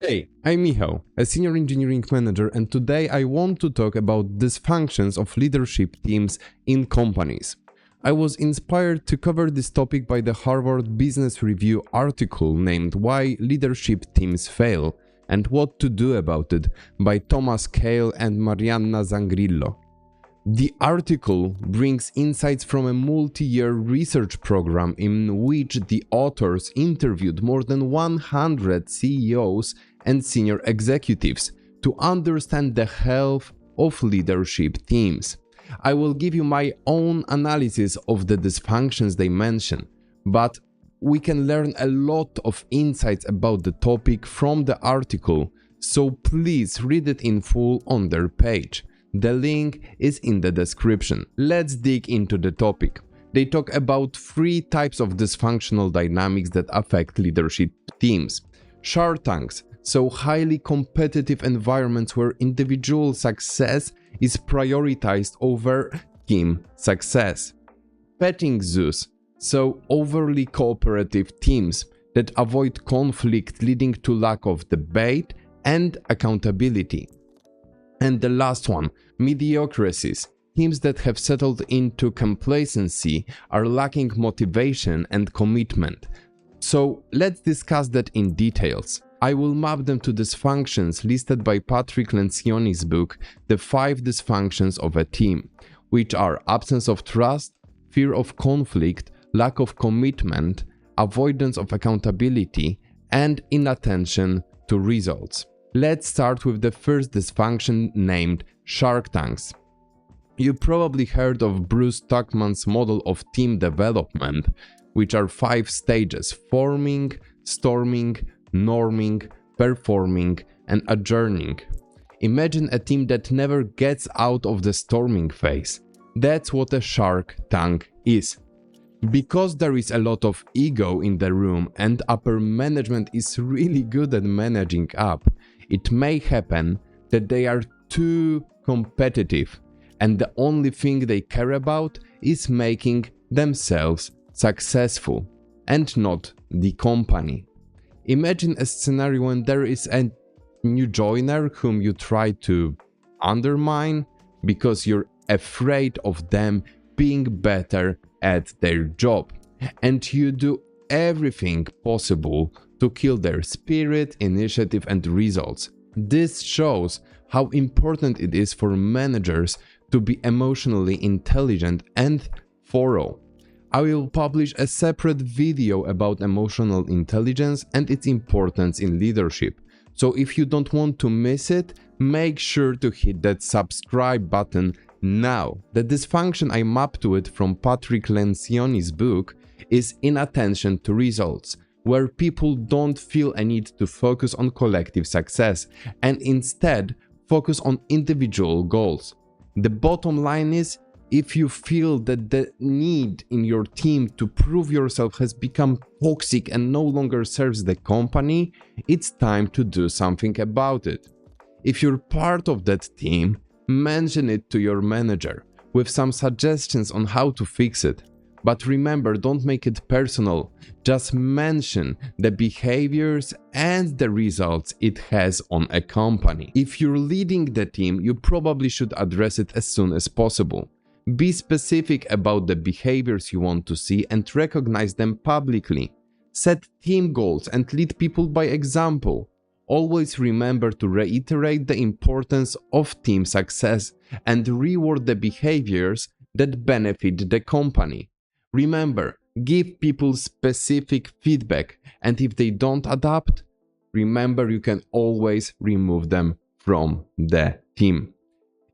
Hey, I'm Michał, a senior engineering manager, and today I want to talk about dysfunctions of leadership teams in companies. I was inspired to cover this topic by the Harvard Business Review article named Why Leadership Teams Fail and What to Do About It by Thomas Cale and Marianna Zangrillo. The article brings insights from a multi-year research program in which the authors interviewed more than 100 CEOs and senior executives to understand the health of leadership teams. I will give you my own analysis of the dysfunctions they mention, but we can learn a lot of insights about the topic from the article, so please read it in full on their page. The link is in the description. Let's dig into the topic. They talk about 3 types of dysfunctional dynamics that affect leadership teams. Shark tanks, so highly competitive environments where individual success is prioritized over team success. Petting zoos, so overly cooperative teams that avoid conflict leading to lack of debate and accountability. And the last one, mediocracies. Teams that have settled into complacency are lacking motivation and commitment. So let's discuss that in details. I will map them to dysfunctions listed by Patrick Lencioni's book, The 5 Dysfunctions of a Team, which are absence of trust, fear of conflict, lack of commitment, avoidance of accountability, and inattention to results. Let's start with the first dysfunction named shark tanks. You probably heard of Bruce Tuckman's model of team development, which are 5 stages: forming, storming, norming, performing, and adjourning. Imagine a team that never gets out of the storming phase. That's what a shark tank is. Because there is a lot of ego in the room and upper management is really good at managing up, it may happen that they are too competitive and the only thing they care about is making themselves successful and not the company. Imagine a scenario when there is a new joiner whom you try to undermine because you're afraid of them being better at their job, and you do everything possible to kill their spirit, initiative, and results. This shows how important it is for managers to be emotionally intelligent and thorough. I will publish a separate video about emotional intelligence and its importance in leadership. So if you don't want to miss it, make sure to hit that subscribe button now. The dysfunction I mapped to it from Patrick Lencioni's book is inattention to results, where people don't feel a need to focus on collective success and instead focus on individual goals. The bottom line is, if you feel that the need in your team to prove yourself has become toxic and no longer serves the company, it's time to do something about it. If you're part of that team, mention it to your manager with some suggestions on how to fix it. But remember, don't make it personal, just mention the behaviors and the results it has on a company. If you're leading the team, you probably should address it as soon as possible. Be specific about the behaviors you want to see and recognize them publicly. Set team goals and lead people by example. Always remember to reiterate the importance of team success and reward the behaviors that benefit the company. Remember, give people specific feedback, and if they don't adapt, remember you can always remove them from the team.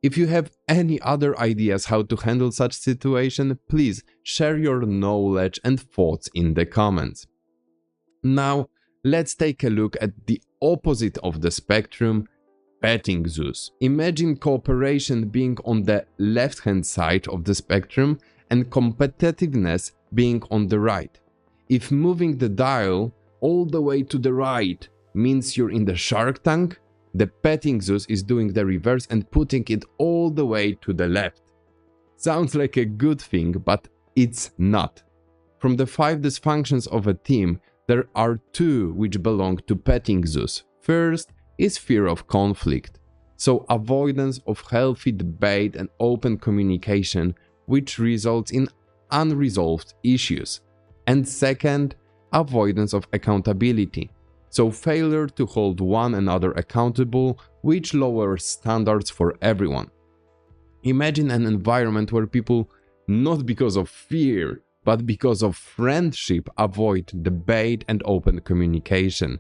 If you have any other ideas how to handle such situation, please share your knowledge and thoughts in the comments. Now, let's take a look at the opposite of the spectrum, petting zoos. Imagine cooperation being on the left-hand side of the spectrum and competitiveness being on the right. If moving the dial all the way to the right means you're in the shark tank, the petting zoos is doing the reverse and putting it all the way to the left. Sounds like a good thing, but it's not. From the 5 dysfunctions of a team, there are 2 which belong to petting zoos. First is fear of conflict, so avoidance of healthy debate and open communication, which results in unresolved issues. And second, avoidance of accountability, so failure to hold one another accountable, which lowers standards for everyone. Imagine an environment where people, not because of fear, but because of friendship, avoid debate and open communication.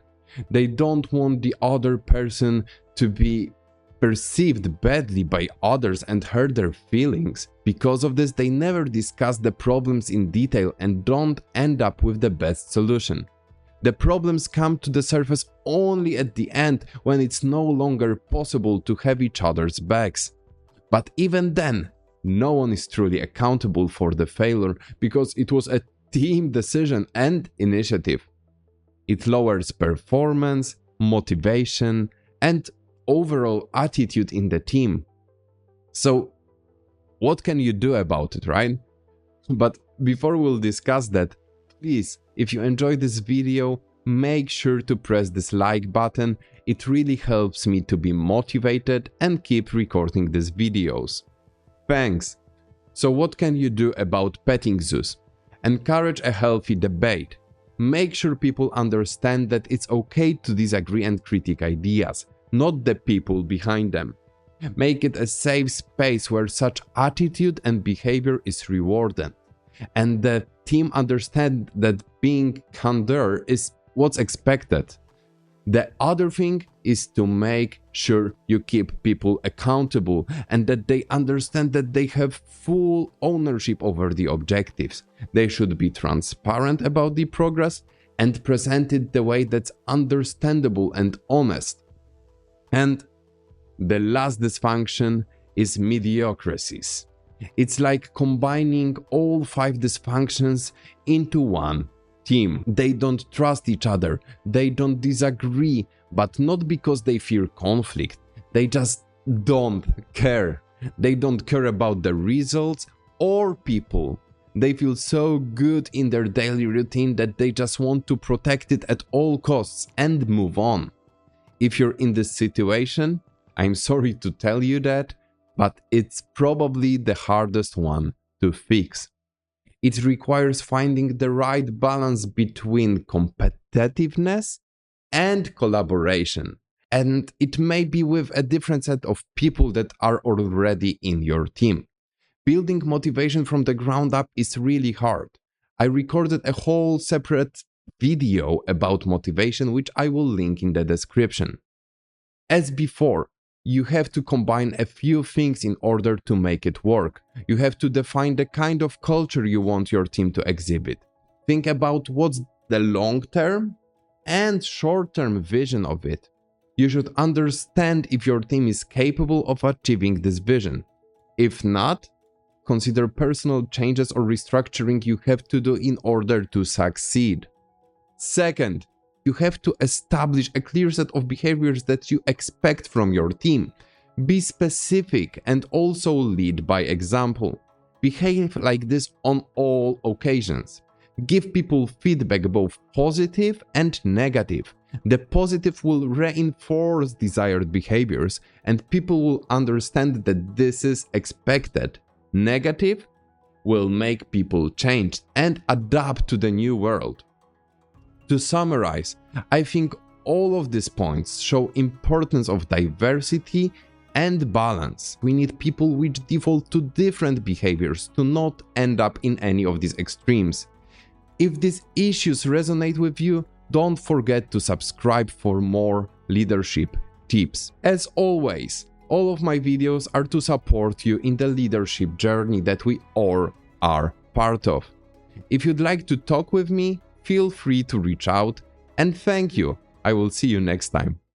They don't want the other person to be perceived badly by others and hurt their feelings. Because of this, they never discuss the problems in detail and don't end up with the best solution. The problems come to the surface only at the end, when it's no longer possible to have each other's backs. But even then, no one is truly accountable for the failure, because it was a team decision and initiative. It lowers performance, motivation, and overall attitude in the team. So, what can you do about it, right? But before we'll discuss that, please, if you enjoyed this video, make sure to press this like button. It really helps me to be motivated and keep recording these videos. Thanks! So what can you do about petting zoos? Encourage a healthy debate. Make sure people understand that it's okay to disagree and critique ideas, not the people behind them. Make it a safe space where such attitude and behavior is rewarded, and the team understand that being candor is what's expected. The other thing is to make sure you keep people accountable and that they understand that they have full ownership over the objectives. They should be transparent about the progress and present it the way that's understandable and honest. And the last dysfunction is mediocrities. It's like combining all 5 dysfunctions into one team. They don't trust each other, they don't disagree, but not because they fear conflict. They just don't care. They don't care about the results or people. They feel so good in their daily routine that they just want to protect it at all costs and move on. If you're in this situation, I'm sorry to tell you that, but it's probably the hardest one to fix. It requires finding the right balance between competitiveness and collaboration. And it may be with a different set of people that are already in your team. Building motivation from the ground up is really hard. I recorded a whole separate video about motivation, which I will link in the description. As before, you have to combine a few things in order to make it work. You have to define the kind of culture you want your team to exhibit. Think about what's the long-term and short-term vision of it. You should understand if your team is capable of achieving this vision. If not, consider personal changes or restructuring you have to do in order to succeed. Second, you have to establish a clear set of behaviors that you expect from your team. Be specific and also lead by example. Behave like this on all occasions. Give people feedback, both positive and negative. The positive will reinforce desired behaviors and people will understand that this is expected. Negative will make people change and adapt to the new world. To summarize, I think all of these points show importance of diversity and balance. We need people which default to different behaviors to not end up in any of these extremes. If these issues resonate with you, don't forget to subscribe for more leadership tips. As always, all of my videos are to support you in the leadership journey that we all are part of. If you'd like to talk with me, feel free to reach out, and thank you. I will see you next time.